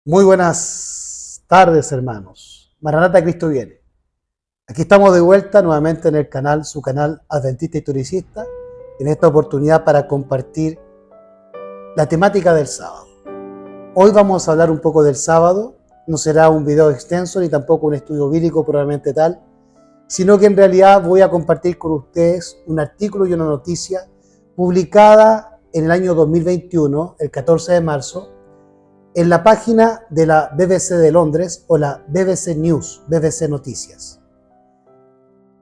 Muy buenas tardes, hermanos. Maranata, Cristo viene. Aquí estamos de vuelta nuevamente en el canal, su canal Adventista Historicista, en esta oportunidad para compartir la temática del sábado. Hoy vamos a hablar un poco del sábado. No será un video extenso ni tampoco un estudio bíblico probablemente tal, sino que en realidad voy a compartir con ustedes un artículo y una noticia publicada en el año 2021, el 14 de marzo, en la página de la BBC de Londres o la BBC News, BBC Noticias.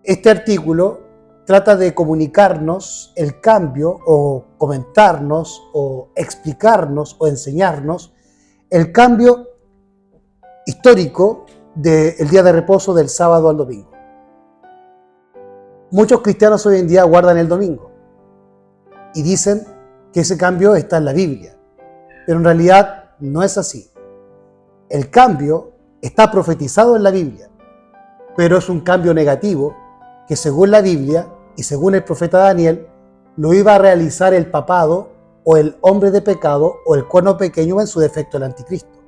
Este artículo trata de comunicarnos el cambio o comentarnos o explicarnos o enseñarnos el cambio histórico del día de reposo del sábado al domingo. Muchos cristianos hoy en día guardan el domingo y dicen que ese cambio está en la Biblia, pero en realidad no es así. El cambio está profetizado en la Biblia, pero es un cambio negativo que según la Biblia y según el profeta Daniel lo iba a realizar el papado o el hombre de pecado o el cuerno pequeño, en su defecto el anticristo.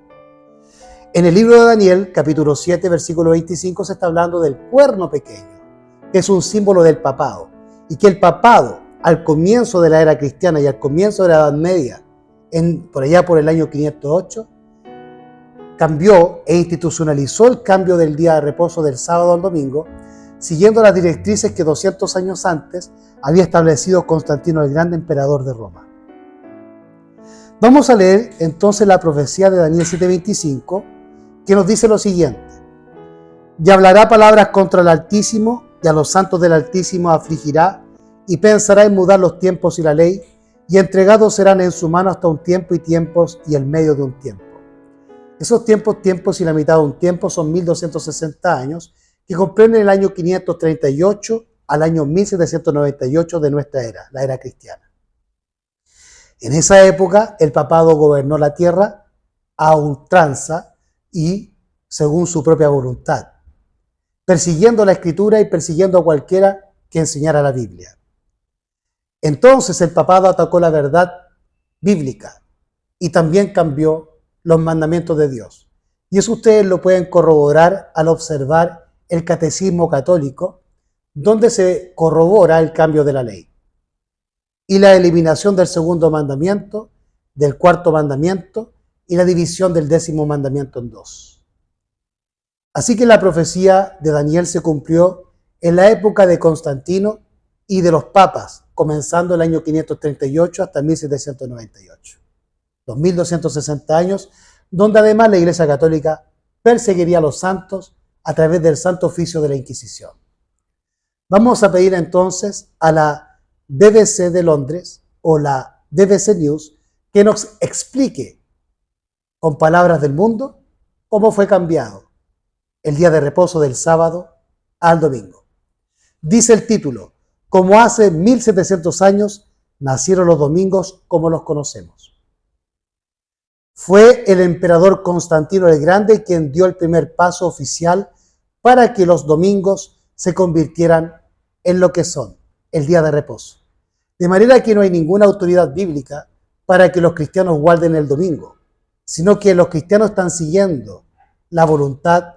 En el libro de Daniel, capítulo 7, versículo 25, se está hablando del cuerno pequeño, que es un símbolo del papado, y que el papado al comienzo de la era cristiana y al comienzo de la Edad Media, por allá por el año 508, cambió e institucionalizó el cambio del día de reposo del sábado al domingo, siguiendo las directrices que 200 años antes había establecido Constantino el Grande, emperador de Roma. Vamos a leer entonces la profecía de Daniel 7:25, que nos dice lo siguiente: y hablará palabras contra el Altísimo, y a los santos del Altísimo afligirá, y pensará en mudar los tiempos y la ley, y entregados serán en su mano hasta un tiempo y tiempos y el medio de un tiempo. Esos tiempos y la mitad de un tiempo son 1260 años, que comprenden el año 538 al año 1798 de nuestra era, la era cristiana. En esa época el papado gobernó la tierra a ultranza y según su propia voluntad, persiguiendo la escritura y persiguiendo a cualquiera que enseñara la Biblia. Entonces el papado atacó la verdad bíblica y también cambió los mandamientos de Dios. Y eso ustedes lo pueden corroborar al observar el catecismo católico, donde se corrobora el cambio de la ley y la eliminación del segundo mandamiento, del cuarto mandamiento y la división del 10º mandamiento en dos. Así que la profecía de Daniel se cumplió en la época de Constantino y de los papas, comenzando el año 538 hasta 1798. Los 1260 años, donde además la Iglesia Católica perseguiría a los santos a través del Santo Oficio de la Inquisición. Vamos a pedir entonces a la BBC de Londres o la BBC News que nos explique con palabras del mundo cómo fue cambiado el día de reposo del sábado al domingo. Dice el título: como hace 1700 años nacieron los domingos como los conocemos. Fue el emperador Constantino el Grande quien dio el primer paso oficial para que los domingos se convirtieran en lo que son, el día de reposo. De manera que no hay ninguna autoridad bíblica para que los cristianos guarden el domingo, sino que los cristianos están siguiendo la voluntad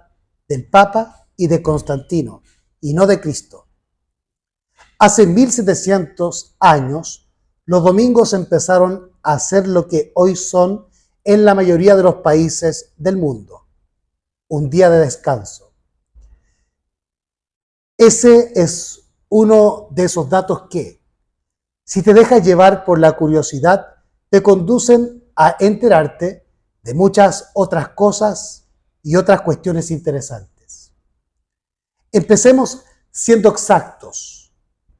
del Papa y de Constantino, y no de Cristo. Hace 1700 años, los domingos empezaron a ser lo que hoy son en la mayoría de los países del mundo: un día de descanso. Ese es uno de esos datos que, si te dejas llevar por la curiosidad, te conducen a enterarte de muchas otras cosas y otras cuestiones interesantes. Empecemos siendo exactos.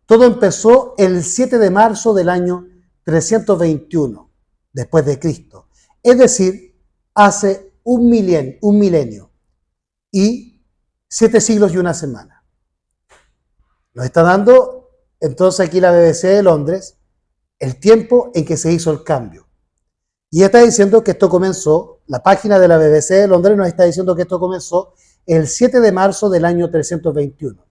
Todo empezó el 7 de marzo del año 321 después de Cristo, es decir, hace un milenio y 7 siglos y una semana. Nos está dando entonces aquí la BBC de Londres el tiempo en que se hizo el cambio. Y está diciendo que esto comenzó, la página de la BBC de Londres nos está diciendo que esto comenzó el 7 de marzo del año 321.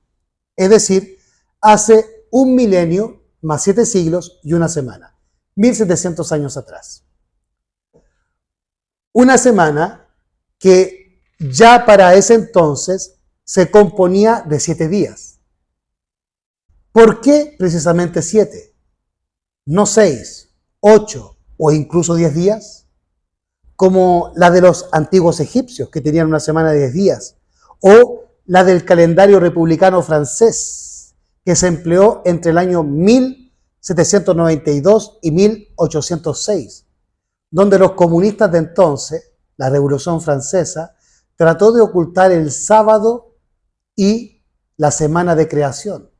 Es decir, hace un milenio más 7 siglos y una semana, 1700 años atrás. Una semana que ya para ese entonces se componía de 7 días. ¿Por qué precisamente 7? No 6, 8 o incluso 10 días, como la de los antiguos egipcios, que tenían una semana de 10 días, o la del calendario republicano francés, que se empleó entre el año 1792 y 1806, donde los comunistas de entonces, la Revolución Francesa, trató de ocultar el sábado y la semana de creación.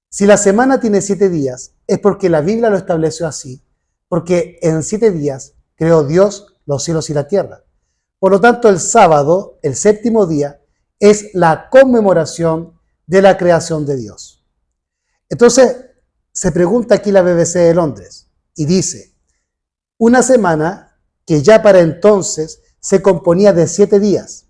Si la semana tiene 7 días, es porque la Biblia lo estableció así, porque en 7 días creó Dios los cielos y la tierra. Por lo tanto, el sábado, el séptimo día, es la conmemoración de la creación de Dios. Entonces, se pregunta aquí la BBC de Londres y dice, una semana que ya para entonces se componía de 7 días.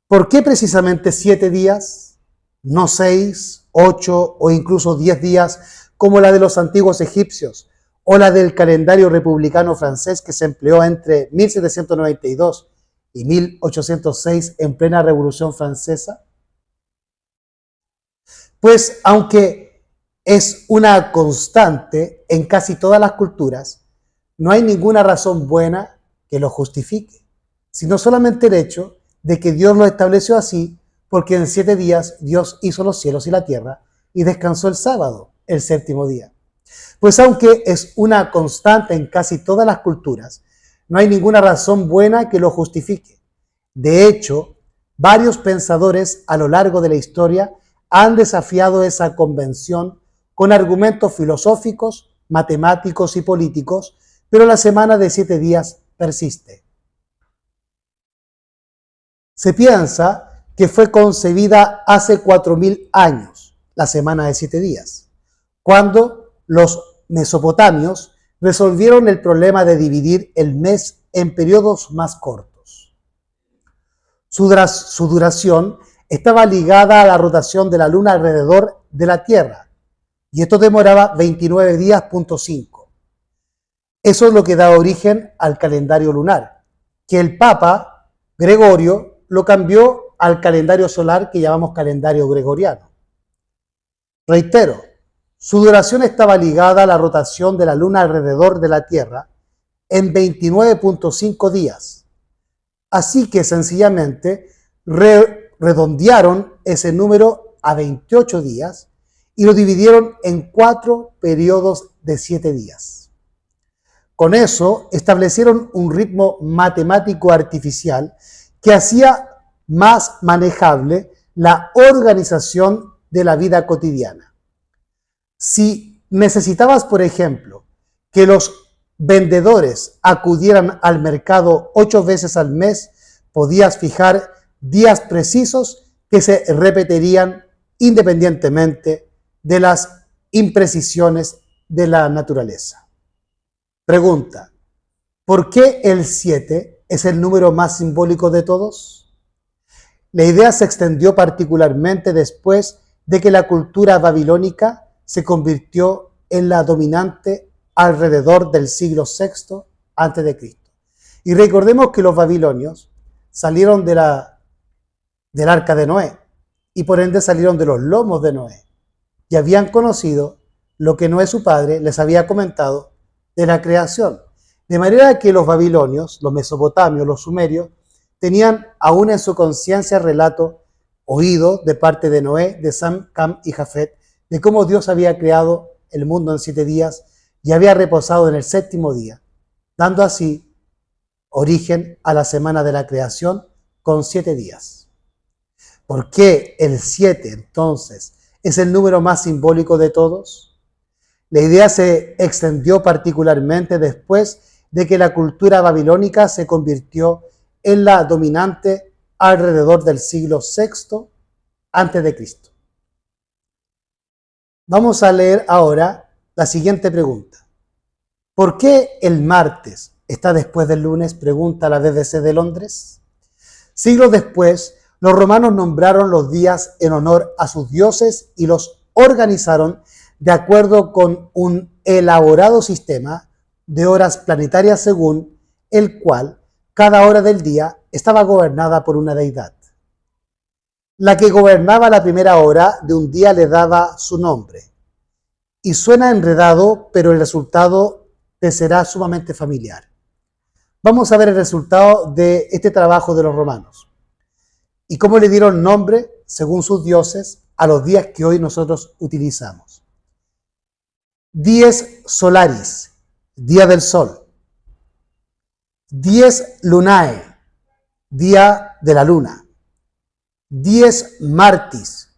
¿Por qué precisamente 7 días? No 6, 8 o incluso 10 días como la de los antiguos egipcios o la del calendario republicano francés que se empleó entre 1792 y 1806 en plena Revolución Francesa. Pues aunque es una constante en casi todas las culturas, no hay ninguna razón buena que lo justifique, sino solamente el hecho de que Dios lo estableció así, porque en 7 días Dios hizo los cielos y la tierra y descansó el sábado, el séptimo día. Pues aunque es una constante en casi todas las culturas, no hay ninguna razón buena que lo justifique. De hecho, varios pensadores a lo largo de la historia han desafiado esa convención con argumentos filosóficos, matemáticos y políticos, pero la semana de 7 días persiste. Se piensa que fue concebida hace 4000 años, la semana de 7 días, cuando los mesopotamios resolvieron el problema de dividir el mes en periodos más cortos. Su duración estaba ligada a la rotación de la luna alrededor de la Tierra, y esto demoraba 29 días.5. Eso es lo que da origen al calendario lunar, que el Papa Gregorio lo cambió al calendario solar que llamamos calendario gregoriano. Reitero, su duración estaba ligada a la rotación de la luna alrededor de la Tierra en 29.5 días. Así que sencillamente redondearon ese número a 28 días y lo dividieron en 4 periodos de 7 días. Con eso establecieron un ritmo matemático artificial que hacía más manejable la organización de la vida cotidiana. Si necesitabas, por ejemplo, que los vendedores acudieran al mercado 8 veces al mes, podías fijar días precisos que se repetirían independientemente de las imprecisiones de la naturaleza. Pregunta, ¿por qué el 7 es el número más simbólico de todos? La idea se extendió particularmente después de que la cultura babilónica se convirtió en la dominante alrededor del siglo VI a.C. Y recordemos que los babilonios salieron del arca de Noé y por ende salieron de los lomos de Noé y habían conocido lo que Noé su padre les había comentado de la creación. De manera que los babilonios, los mesopotamios, los sumerios, tenían aún en su conciencia el relato oído de parte de Noé, de Sam, Cam y Jafet, de cómo Dios había creado el mundo en 7 días y había reposado en el séptimo día, dando así origen a la semana de la creación con 7 días. ¿Por qué el 7 entonces es el número más simbólico de todos? La idea se extendió particularmente después de que la cultura babilónica se convirtió en la dominante alrededor del siglo VI a.C. Vamos a leer ahora la siguiente pregunta. ¿Por qué el martes está después del lunes? Pregunta la BBC de Londres. Siglos después, los romanos nombraron los días en honor a sus dioses y los organizaron de acuerdo con un elaborado sistema de horas planetarias según el cual cada hora del día estaba gobernada por una deidad. La que gobernaba la primera hora de un día le daba su nombre. Y suena enredado, pero el resultado te será sumamente familiar. Vamos a ver el resultado de este trabajo de los romanos y cómo le dieron nombre, según sus dioses, a los días que hoy nosotros utilizamos. Dies solaris, día del sol. Dies lunae, día de la luna. Dies martis,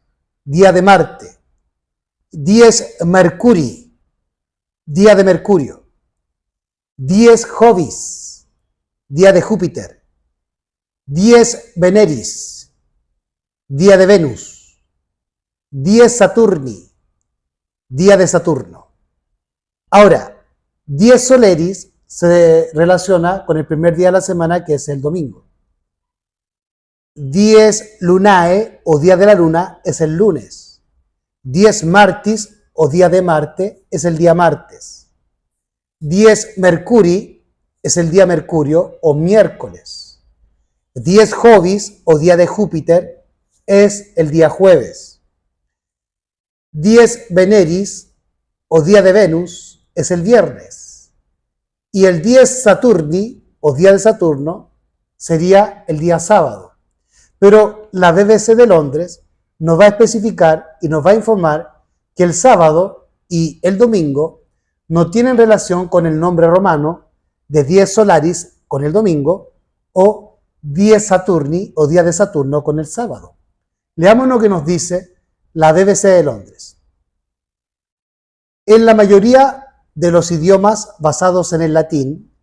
día de Marte. Dies mercuri, día de Mercurio. Dies Jovis, día de Júpiter. Dies Veneris, día de Venus. Dies Saturni, día de Saturno. Ahora, dies soleris se relaciona con el primer día de la semana, que es el domingo. Dies lunae, o día de la luna, es el lunes. Dies martis, o día de Marte, es el día martes. Dies mercuri, es el día Mercurio, o miércoles. Dies Jovis, o día de Júpiter, es el día jueves. Dies Veneris, o día de Venus, es el viernes. Y el dies Saturni, o día de Saturno, sería el día sábado. Pero la BBC de Londres nos va a especificar y nos va a informar que el sábado y el domingo no tienen relación con el nombre romano de dies solaris con el domingo o dies Saturni o día de Saturno con el sábado. Leamos lo que nos dice la BBC de Londres. En la mayoría de los idiomas basados en el latín,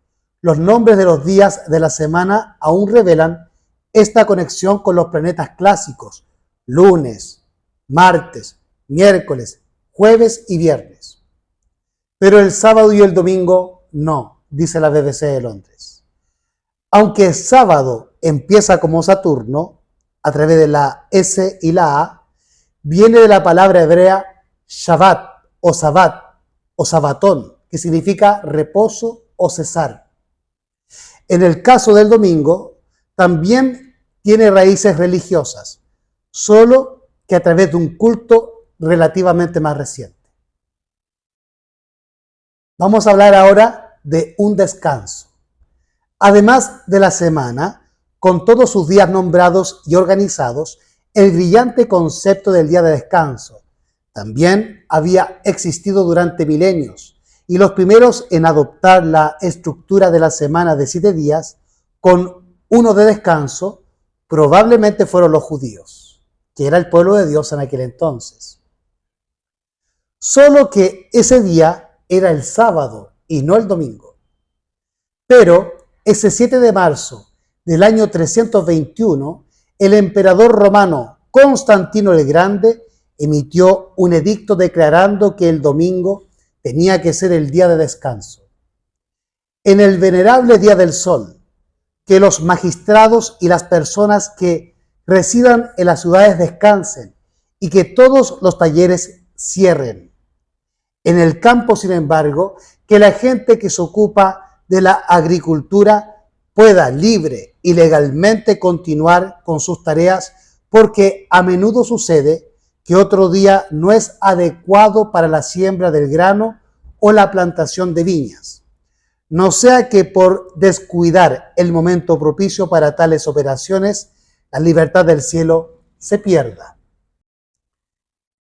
los nombres de los días de la semana aún revelan esta conexión con los planetas clásicos: lunes, martes, miércoles, jueves y viernes. Pero el sábado y el domingo no, dice la BBC de Londres. Aunque el sábado empieza como Saturno, a través de la S y la A, viene de la palabra hebrea Shabbat o Sabbat o Sabatón, que significa reposo o cesar. En el caso del domingo, también tiene raíces religiosas, solo que a través de un culto relativamente más reciente. Vamos a hablar ahora de un descanso. Además de la semana, con todos sus días nombrados y organizados, el brillante concepto del día de descanso también había existido durante milenios, y los primeros en adoptar la estructura de la semana de 7 días con uno de descanso probablemente fueron los judíos, que era el pueblo de Dios en aquel entonces. Solo que ese día era el sábado y no el domingo. Pero ese 7 de marzo del año 321, el emperador romano Constantino el Grande emitió un edicto declarando que el domingo tenía que ser el día de descanso. En el venerable día del sol, que los magistrados y las personas que residan en las ciudades descansen y que todos los talleres cierren. En el campo, sin embargo, que la gente que se ocupa de la agricultura pueda libre y legalmente continuar con sus tareas, porque a menudo sucede que otro día no es adecuado para la siembra del grano o la plantación de viñas. No sea que por descuidar el momento propicio para tales operaciones, la libertad del cielo se pierda.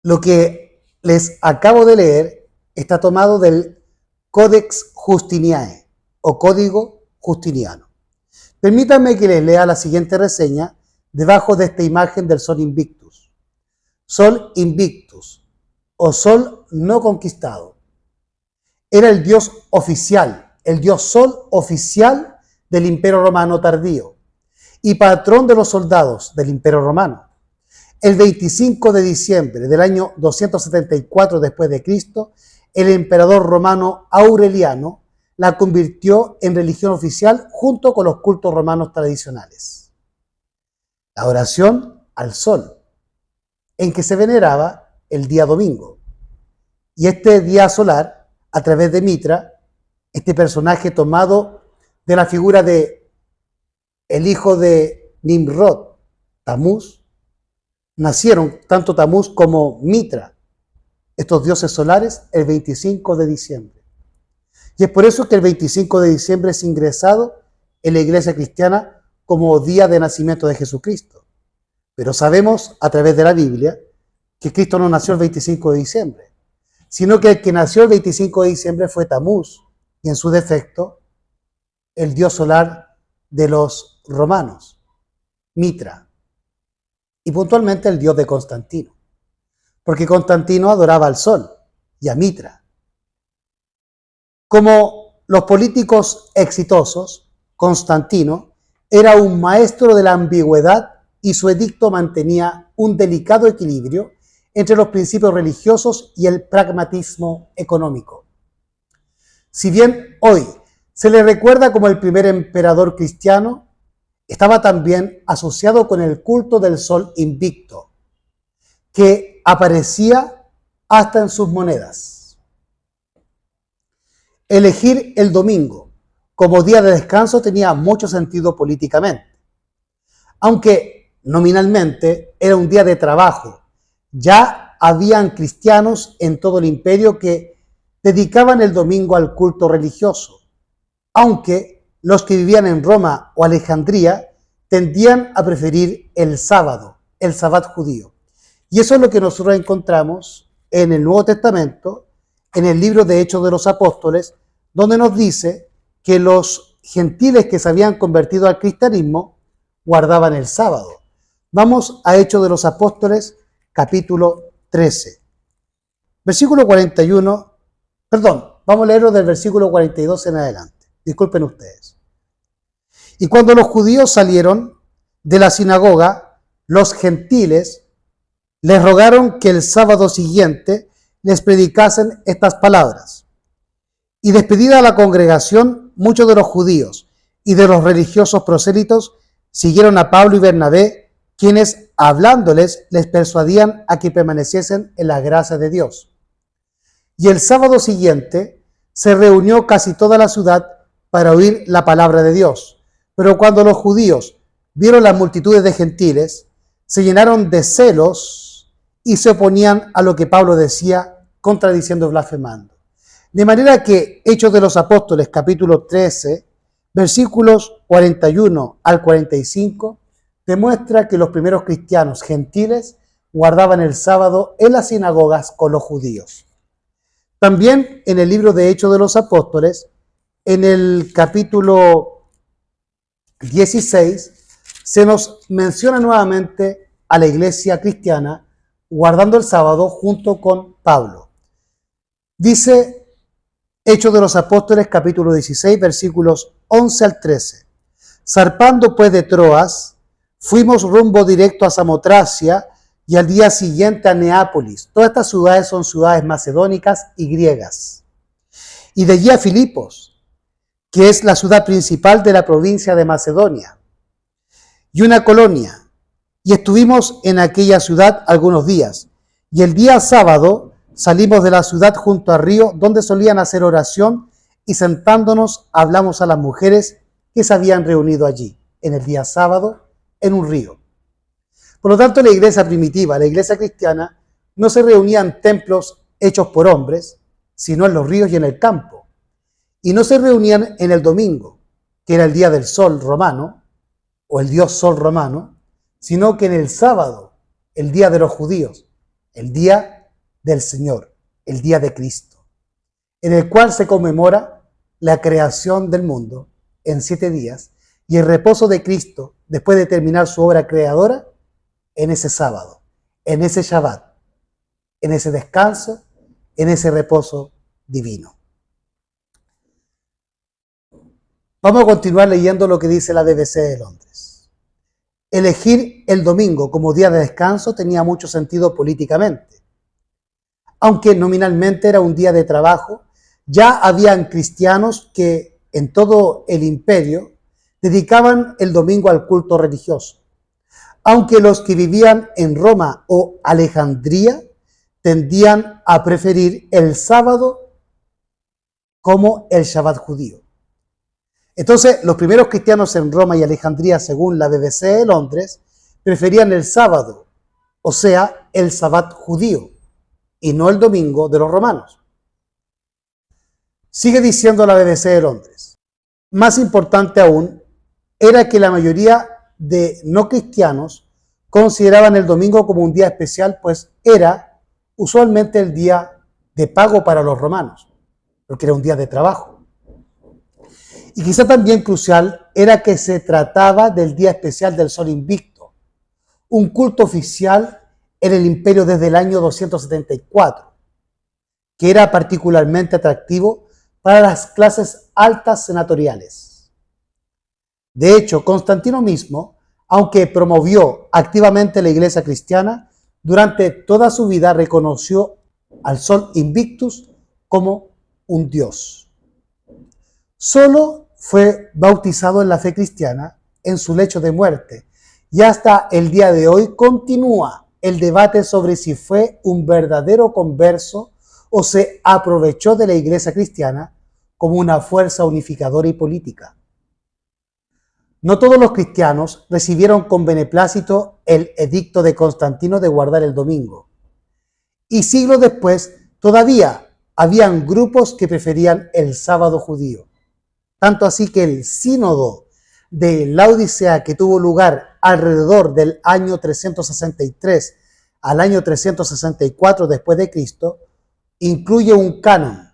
Lo que les acabo de leer está tomado del Codex Justiniae o Código Justiniano. Permítanme que les lea la siguiente reseña debajo de esta imagen del Sol Invictus. Sol Invictus, o Sol no conquistado, era el dios oficial, el dios Sol oficial del Imperio Romano tardío y patrón de los soldados del Imperio Romano. El 25 de diciembre del año 274 después de Cristo, el emperador romano Aureliano la convirtió en religión oficial junto con los cultos romanos tradicionales. La oración al sol, en que se veneraba el día domingo. Y este día solar, a través de Mitra, este personaje tomado de la figura de el hijo de Nimrod, Tamuz, nacieron tanto Tamuz como Mitra, estos dioses solares, el 25 de diciembre. Y es por eso que el 25 de diciembre es ingresado en la iglesia cristiana como día de nacimiento de Jesucristo. Pero sabemos a través de la Biblia que Cristo no nació el 25 de diciembre, sino que el que nació el 25 de diciembre fue Tamuz, y en su defecto, el dios solar de los romanos, Mitra, y puntualmente el dios de Constantino, porque Constantino adoraba al sol y a Mitra. Como los políticos exitosos, Constantino era un maestro de la ambigüedad y su edicto mantenía un delicado equilibrio entre los principios religiosos y el pragmatismo económico. Si bien hoy se le recuerda como el primer emperador cristiano, estaba también asociado con el culto del sol invicto, que aparecía hasta en sus monedas. Elegir el domingo como día de descanso tenía mucho sentido políticamente, aunque nominalmente era un día de trabajo. Ya habían cristianos en todo el imperio que dedicaban el domingo al culto religioso, aunque los que vivían en Roma o Alejandría tendían a preferir el sábado, el sabbat judío. Y eso es lo que nosotros encontramos en el Nuevo Testamento, en el libro de Hechos de los Apóstoles, donde nos dice que los gentiles que se habían convertido al cristianismo guardaban el sábado. Vamos a Hechos de los Apóstoles, capítulo 13. Versículo 41, vamos a leerlo del versículo 42 en adelante. Disculpen ustedes. Y cuando los judíos salieron de la sinagoga, los gentiles les rogaron que el sábado siguiente les predicasen estas palabras. Y despedida la congregación, muchos de los judíos y de los religiosos prosélitos siguieron a Pablo y Bernabé, quienes, hablándoles, les persuadían a que permaneciesen en la gracia de Dios. Y el sábado siguiente se reunió casi toda la ciudad para oír la palabra de Dios. Pero cuando los judíos vieron las multitudes de gentiles, se llenaron de celos y se oponían a lo que Pablo decía, contradiciendo y blasfemando. De manera que Hechos de los Apóstoles, capítulo 13, versículos 41 al 45, demuestra que los primeros cristianos gentiles guardaban el sábado en las sinagogas con los judíos. También en el libro de Hechos de los Apóstoles, en el capítulo 16, se nos menciona nuevamente a la iglesia cristiana guardando el sábado junto con Pablo. Dice Hechos de los Apóstoles, capítulo 16, versículos 11 al 13. Zarpando pues de Troas, fuimos rumbo directo a Samotracia y al día siguiente a Neápolis. Todas estas ciudades son ciudades macedónicas y griegas. Y de allí a Filipos, que es la ciudad principal de la provincia de Macedonia, y una colonia. Y estuvimos en aquella ciudad algunos días. Y el día sábado salimos de la ciudad junto al río, donde solían hacer oración, y sentándonos hablamos a las mujeres que se habían reunido allí, en el día sábado, en un río. Por lo tanto, la iglesia primitiva, la iglesia cristiana, no se reunía en templos hechos por hombres, sino en los ríos y en el campo. Y no se reunían en el domingo, que era el día del sol romano, o el dios sol romano, sino que en el sábado, el día de los judíos, el día del Señor, el día de Cristo, en el cual se conmemora la creación del mundo en 7 días y el reposo de Cristo después de terminar su obra creadora en ese sábado, en ese Shabbat, en ese descanso, en ese reposo divino. Vamos a continuar leyendo lo que dice la BBC de Londres. Elegir el domingo como día de descanso tenía mucho sentido políticamente. Aunque nominalmente era un día de trabajo, ya habían cristianos que en todo el imperio dedicaban el domingo al culto religioso. Aunque los que vivían en Roma o Alejandría tendían a preferir el sábado como el Shabbat judío. Entonces, los primeros cristianos en Roma y Alejandría, según la BBC de Londres, preferían el sábado, o sea, el sabbat judío, y no el domingo de los romanos. Sigue diciendo la BBC de Londres. Más importante aún era que la mayoría de no cristianos consideraban el domingo como un día especial, pues era usualmente el día de pago para los romanos, porque era un día de trabajo. Y quizá también crucial era que se trataba del día especial del Sol Invicto, un culto oficial en el imperio desde el año 274, que era particularmente atractivo para las clases altas senatoriales. De hecho, Constantino mismo, aunque promovió activamente la iglesia cristiana, durante toda su vida reconoció al Sol Invictus como un dios. Solo fue bautizado en la fe cristiana en su lecho de muerte y hasta el día de hoy continúa el debate sobre si fue un verdadero converso o se aprovechó de la iglesia cristiana como una fuerza unificadora y política. No todos los cristianos recibieron con beneplácito el edicto de Constantino de guardar el domingo. Y siglos después, todavía habían grupos que preferían el sábado judío. Tanto así que el sínodo de Laodicea, que tuvo lugar alrededor del año 363 al año 364 después de Cristo, incluye un canon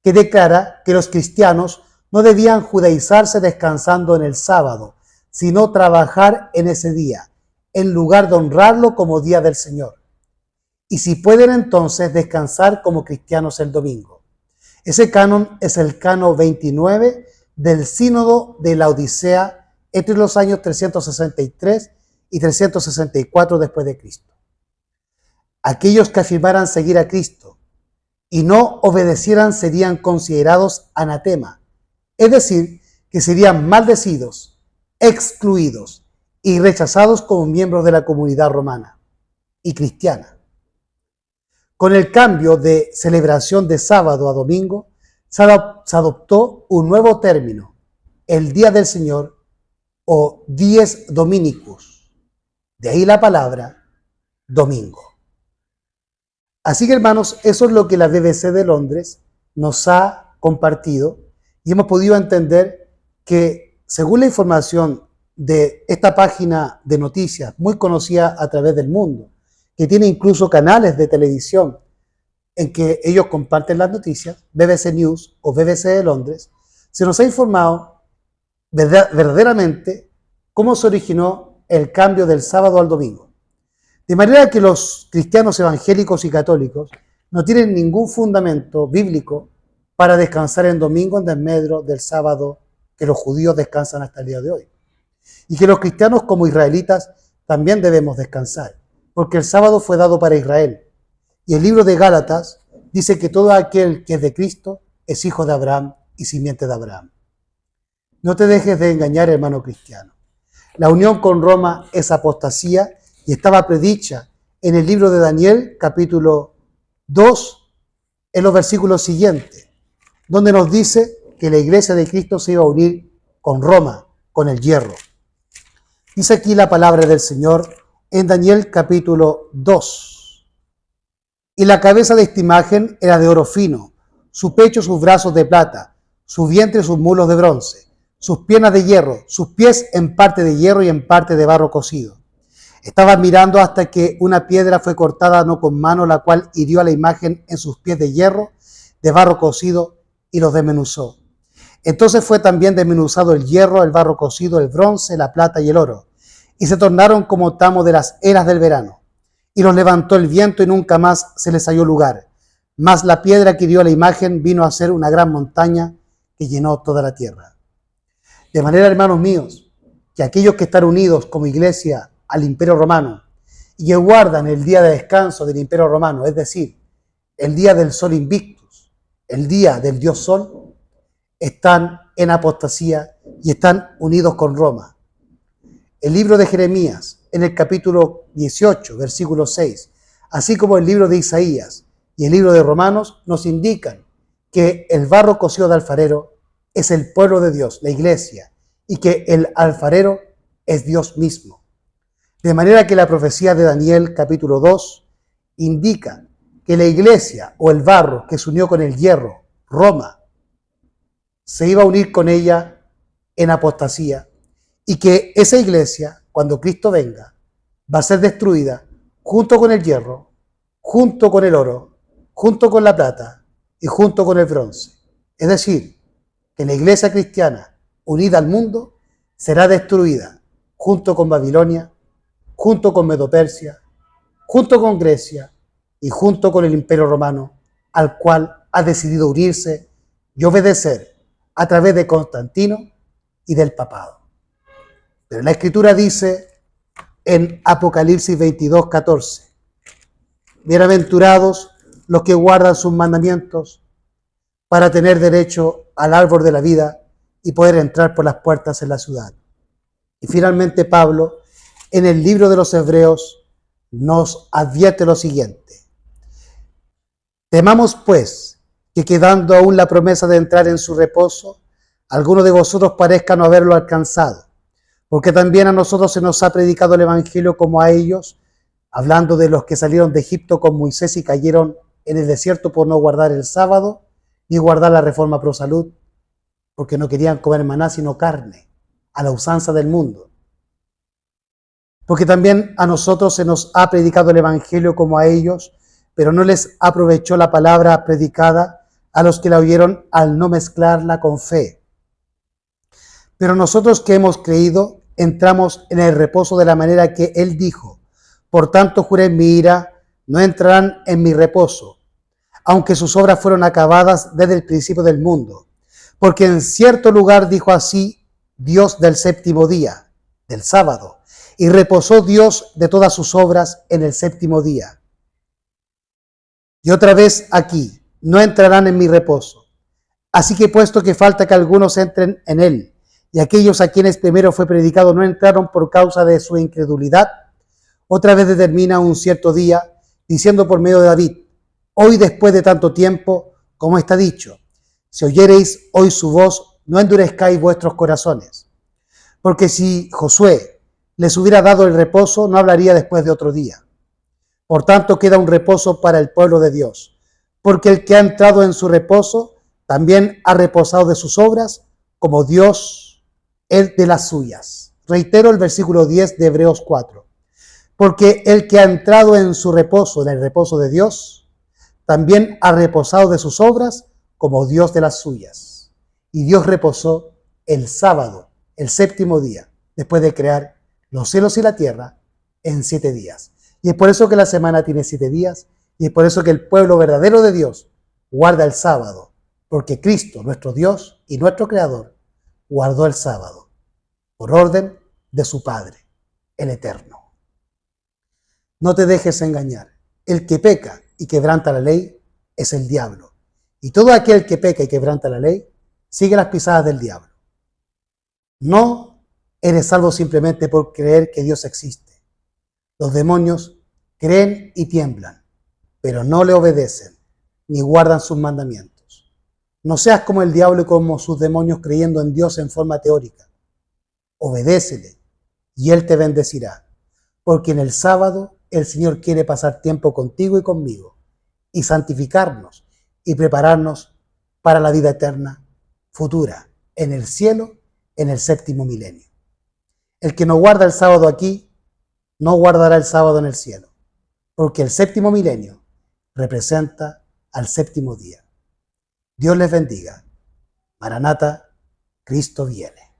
que declara que los cristianos no debían judaizarse descansando en el sábado, sino trabajar en ese día, en lugar de honrarlo como día del Señor. Y si pueden entonces descansar como cristianos el domingo. Ese canon es el canon 29 del sínodo de Laodicea entre los años 363 y 364 después de Cristo. Aquellos que afirmaran seguir a Cristo y no obedecieran serían considerados anatema, es decir, que serían maldecidos, excluidos y rechazados como miembros de la comunidad romana y cristiana. Con el cambio de celebración de sábado a domingo, se adoptó un nuevo término, el Día del Señor o Dies Dominicus. De ahí la palabra domingo. Así que, hermanos, eso es lo que la BBC de Londres nos ha compartido y hemos podido entender que, según la información de esta página de noticias muy conocida a través del mundo, que tiene incluso canales de televisión en que ellos comparten las noticias, BBC News o BBC de Londres, se nos ha informado verdaderamente cómo se originó el cambio del sábado al domingo. De manera que los cristianos evangélicos y católicos no tienen ningún fundamento bíblico para descansar en domingo en desmedro del sábado que los judíos descansan hasta el día de hoy. Y que los cristianos como israelitas también debemos descansar, porque el sábado fue dado para Israel. Y el libro de Gálatas dice que todo aquel que es de Cristo es hijo de Abraham y simiente de Abraham. No te dejes de engañar, hermano cristiano. La unión con Roma es apostasía y estaba predicha en el libro de Daniel, capítulo 2, en los versículos siguientes, donde nos dice que la iglesia de Cristo se iba a unir con Roma, con el hierro. Dice aquí la palabra del Señor en Daniel capítulo 2. Y la cabeza de esta imagen era de oro fino, su pecho, sus brazos de plata, su vientre, sus muslos de bronce, sus piernas de hierro, sus pies en parte de hierro y en parte de barro cocido. Estaba mirando hasta que una piedra fue cortada no con mano, la cual hirió a la imagen en sus pies de hierro, de barro cocido, y los desmenuzó. Entonces fue también desmenuzado el hierro, el barro cocido, el bronce, la plata y el oro, y se tornaron como tamo de las eras del verano. Y los levantó el viento y nunca más se les halló lugar. Mas la piedra que hirió a la imagen vino a ser una gran montaña que llenó toda la tierra. De manera, hermanos míos, que aquellos que están unidos como iglesia al Imperio Romano y que guardan el día de descanso del Imperio Romano, es decir, el día del Sol Invictus, el día del Dios Sol, están en apostasía y están unidos con Roma. El libro de Jeremías, en el capítulo 18, versículo 6, así como el libro de Isaías y el libro de Romanos, nos indican que el barro cocido de alfarero es el pueblo de Dios, la iglesia, y que el alfarero es Dios mismo. De manera que la profecía de Daniel capítulo 2 indica que la iglesia o el barro que se unió con el hierro, Roma, se iba a unir con ella en apostasía y que esa iglesia, cuando Cristo venga, va a ser destruida junto con el hierro, junto con el oro, junto con la plata y junto con el bronce. Es decir, que la iglesia cristiana unida al mundo será destruida junto con Babilonia, junto con Medo-Persia, junto con Grecia y junto con el Imperio Romano, al cual ha decidido unirse y obedecer a través de Constantino y del papado. Pero la Escritura dice en Apocalipsis 22, 14, bienaventurados los que guardan sus mandamientos para tener derecho al árbol de la vida y poder entrar por las puertas en la ciudad. Y finalmente Pablo, en el libro de los Hebreos, nos advierte lo siguiente. Temamos pues que quedando aún la promesa de entrar en su reposo, alguno de vosotros parezca no haberlo alcanzado, porque también a nosotros se nos ha predicado el Evangelio como a ellos, hablando de los que salieron de Egipto con Moisés y cayeron en el desierto por no guardar el sábado, ni guardar la reforma pro salud, porque no querían comer maná sino carne, a la usanza del mundo. Porque también a nosotros se nos ha predicado el Evangelio como a ellos, pero no les aprovechó la palabra predicada a los que la oyeron al no mezclarla con fe. Pero nosotros que hemos creído, entramos en el reposo de la manera que Él dijo. Por tanto, juré en mi ira, no entrarán en mi reposo, aunque sus obras fueron acabadas desde el principio del mundo. Porque en cierto lugar dijo así Dios del séptimo día, del sábado, y reposó Dios de todas sus obras en el séptimo día. Y otra vez aquí, no entrarán en mi reposo. Así que puesto que falta que algunos entren en él, y aquellos a quienes primero fue predicado no entraron por causa de su incredulidad, otra vez determina un cierto día, diciendo por medio de David, hoy después de tanto tiempo, como está dicho, si oyereis hoy su voz, no endurezcáis vuestros corazones. Porque si Josué les hubiera dado el reposo, no hablaría después de otro día. Por tanto, queda un reposo para el pueblo de Dios, porque el que ha entrado en su reposo también ha reposado de sus obras, como Dios es de las suyas. Reitero el versículo 10 de Hebreos 4. Porque el que ha entrado en su reposo, en el reposo de Dios, también ha reposado de sus obras, como Dios de las suyas. Y Dios reposó el sábado, el séptimo día, después de crear los cielos y la tierra en 7 días. Y es por eso que la semana tiene 7 días, y es por eso que el pueblo verdadero de Dios guarda el sábado, porque Cristo, nuestro Dios y nuestro Creador, guardó el sábado, por orden de su Padre, el Eterno. No te dejes engañar. El que peca y quebranta la ley es el diablo. Y todo aquel que peca y quebranta la ley sigue las pisadas del diablo. No eres salvo simplemente por creer que Dios existe. Los demonios creen y tiemblan, pero no le obedecen ni guardan sus mandamientos. No seas como el diablo y como sus demonios creyendo en Dios en forma teórica. Obedécele y Él te bendecirá, porque en el sábado el Señor quiere pasar tiempo contigo y conmigo y santificarnos y prepararnos para la vida eterna futura en el cielo en el séptimo milenio. El que no guarda el sábado aquí, no guardará el sábado en el cielo, porque el séptimo milenio representa al séptimo día. Dios les bendiga. Maranata, Cristo viene.